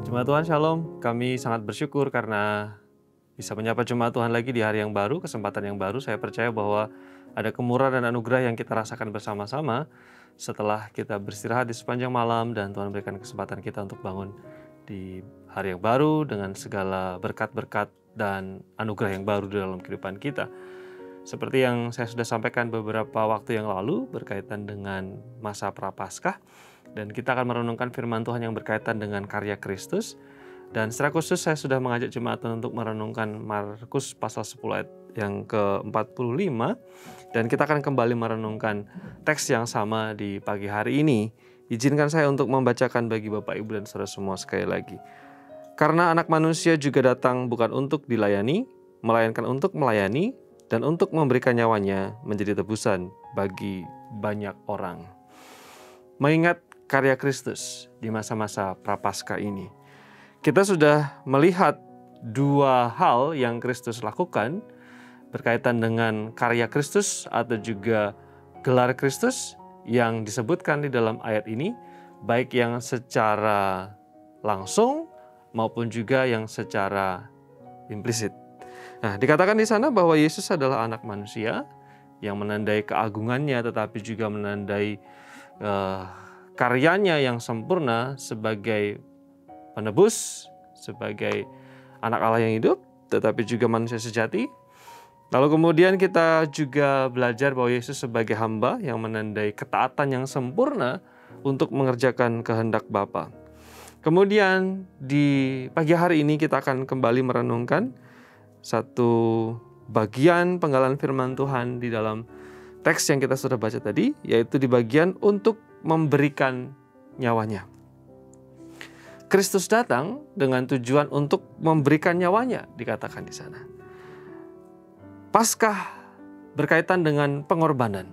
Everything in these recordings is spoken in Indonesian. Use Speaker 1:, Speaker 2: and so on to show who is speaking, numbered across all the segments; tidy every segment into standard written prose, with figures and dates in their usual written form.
Speaker 1: Jemaat Tuhan Shalom, kami sangat bersyukur karena bisa menyapa Jemaat Tuhan lagi di hari yang baru, kesempatan yang baru. Saya percaya bahwa ada kemurahan dan anugerah yang kita rasakan bersama-sama setelah kita beristirahat di sepanjang malam dan Tuhan berikan kesempatan kita untuk bangun di hari yang baru dengan segala berkat-berkat dan anugerah yang baru di dalam kehidupan kita. Seperti yang saya sudah sampaikan beberapa waktu yang lalu berkaitan dengan masa Prapaskah, dan kita akan merenungkan firman Tuhan yang berkaitan dengan karya Kristus. Dan secara khusus saya sudah mengajak jemaat untuk merenungkan Markus pasal 10 ayat yang ke-45. Dan kita akan kembali merenungkan teks yang sama di pagi hari ini. Izinkan saya untuk membacakan bagi Bapak, Ibu, dan saudara semua sekali lagi. Karena anak manusia juga datang bukan untuk dilayani, melainkan untuk melayani, dan untuk memberikan nyawanya menjadi tebusan bagi banyak orang. Mengingat karya Kristus di masa-masa Prapaskah ini, kita sudah melihat dua hal yang Kristus lakukan berkaitan dengan karya Kristus atau juga gelar Kristus yang disebutkan di dalam ayat ini, baik yang secara langsung maupun juga yang secara implisit. Nah, dikatakan di sana bahwa Yesus adalah anak manusia yang menandai keagungannya, tetapi juga menandai karyanya yang sempurna sebagai penebus, sebagai anak Allah yang hidup, tetapi juga manusia sejati. Lalu kemudian kita juga belajar bahwa Yesus sebagai hamba yang menandai ketaatan yang sempurna untuk mengerjakan kehendak Bapa. Kemudian di pagi hari ini kita akan kembali merenungkan satu bagian penggalan firman Tuhan di dalam teks yang kita sudah baca tadi, yaitu di bagian untuk memberikan nyawanya. Kristus datang dengan tujuan untuk memberikan nyawanya, dikatakan di sana. Paskah berkaitan dengan pengorbanan.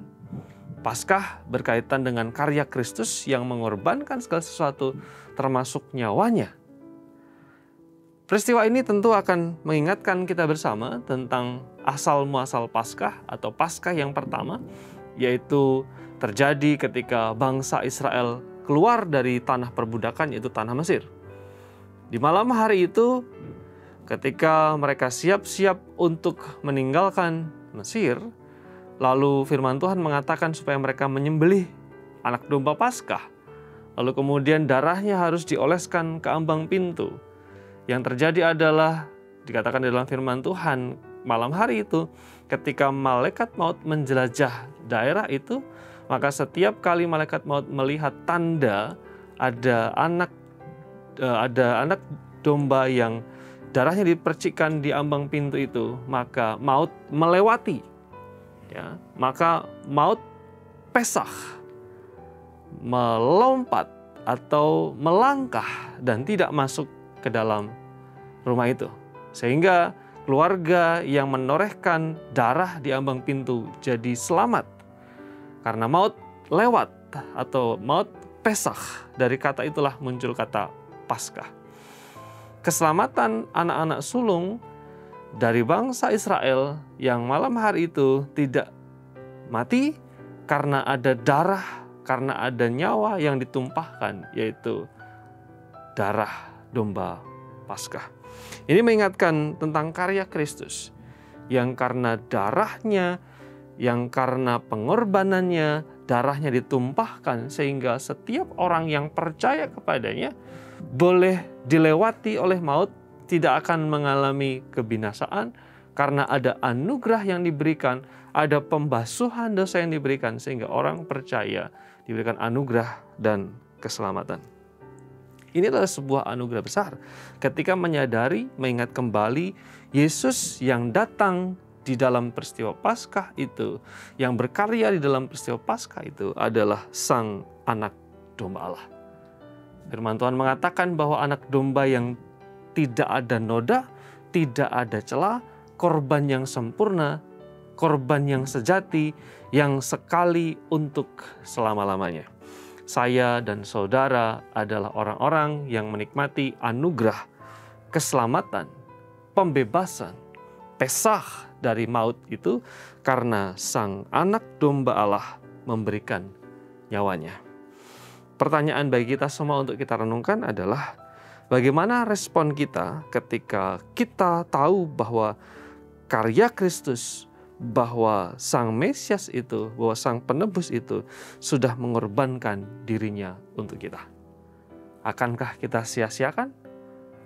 Speaker 1: Paskah berkaitan dengan karya Kristus yang mengorbankan segala sesuatu termasuk nyawanya. Peristiwa ini tentu akan mengingatkan kita bersama tentang asal muasal Paskah atau Paskah yang pertama, yaitu terjadi ketika bangsa Israel keluar dari tanah perbudakan, yaitu tanah Mesir. Di malam hari itu, ketika mereka siap-siap untuk meninggalkan Mesir, lalu firman Tuhan mengatakan supaya mereka menyembelih anak domba Paskah. Lalu kemudian darahnya harus dioleskan ke ambang pintu. Yang terjadi adalah, dikatakan di dalam firman Tuhan, malam hari itu, ketika malaikat maut menjelajah daerah itu, maka setiap kali malaikat maut melihat tanda ada anak domba yang darahnya dipercikkan di ambang pintu itu, maka maut melewati. Ya, maka maut pesah, melompat atau melangkah dan tidak masuk ke dalam rumah itu. Sehingga keluarga yang menorehkan darah di ambang pintu jadi selamat. Karena maut lewat atau maut pesah, dari kata itulah muncul kata Paskah. Keselamatan anak-anak sulung dari bangsa Israel yang malam hari itu tidak mati karena ada darah, karena ada nyawa yang ditumpahkan, yaitu darah domba Paskah. Ini mengingatkan tentang karya Kristus yang karena darahnya, yang karena pengorbanannya, darahnya ditumpahkan sehingga setiap orang yang percaya kepadanya boleh dilewati oleh maut, tidak akan mengalami kebinasaan karena ada anugerah yang diberikan, ada pembasuhan dosa yang diberikan sehingga orang percaya diberikan anugerah dan keselamatan. Ini adalah sebuah anugerah besar ketika menyadari, mengingat kembali Yesus yang datang di dalam peristiwa Paskah itu, yang berkarya di dalam peristiwa Paskah itu adalah Sang Anak Domba Allah. Firman Tuhan mengatakan bahwa anak domba yang tidak ada noda, tidak ada celah, korban yang sempurna, korban yang sejati, yang sekali untuk selama-lamanya. Saya dan saudara adalah orang-orang yang menikmati anugerah, keselamatan, pembebasan, pesah dari maut itu karena Sang Anak Domba Allah memberikan nyawanya. Pertanyaan bagi kita semua untuk kita renungkan adalah, Bagaimana respon kita ketika kita tahu bahwa karya Kristus, bahwa Sang Mesias itu, bahwa Sang Penebus itu sudah mengorbankan dirinya untuk kita? Akankah kita sia-siakan?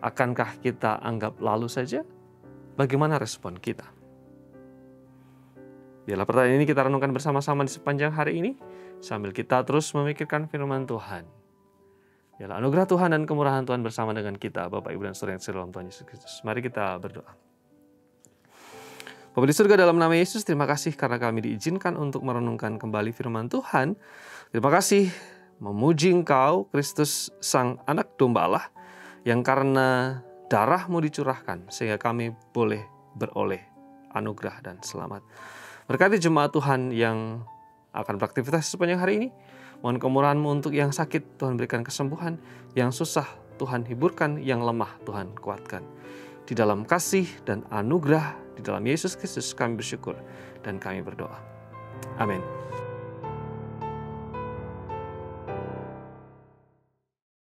Speaker 1: Akankah kita anggap lalu saja? Bagaimana respon kita? Biarlah pertanyaan ini kita renungkan bersama-sama di sepanjang hari ini, sambil kita terus memikirkan firman Tuhan. Biarlah anugerah Tuhan dan kemurahan Tuhan bersama dengan kita, Bapak, Ibu, dan Saudara yang dalam Tuhan Yesus Kristus. Mari kita berdoa. Bapa di surga, dalam nama Yesus, terima kasih karena kami diizinkan untuk merenungkan kembali firman Tuhan. Terima kasih memuji Engkau, Kristus, Sang Anak Domba Allah, yang karena darah-Mu dicurahkan, sehingga kami boleh beroleh anugerah dan selamat. Berkati jemaat Tuhan yang akan beraktivitas sepanjang hari ini. Mohon kemurahan-Mu untuk yang sakit, Tuhan berikan kesembuhan. Yang susah, Tuhan hiburkan. Yang lemah, Tuhan kuatkan. Di dalam kasih dan anugerah, di dalam Yesus Kristus kami bersyukur dan kami berdoa. Amin.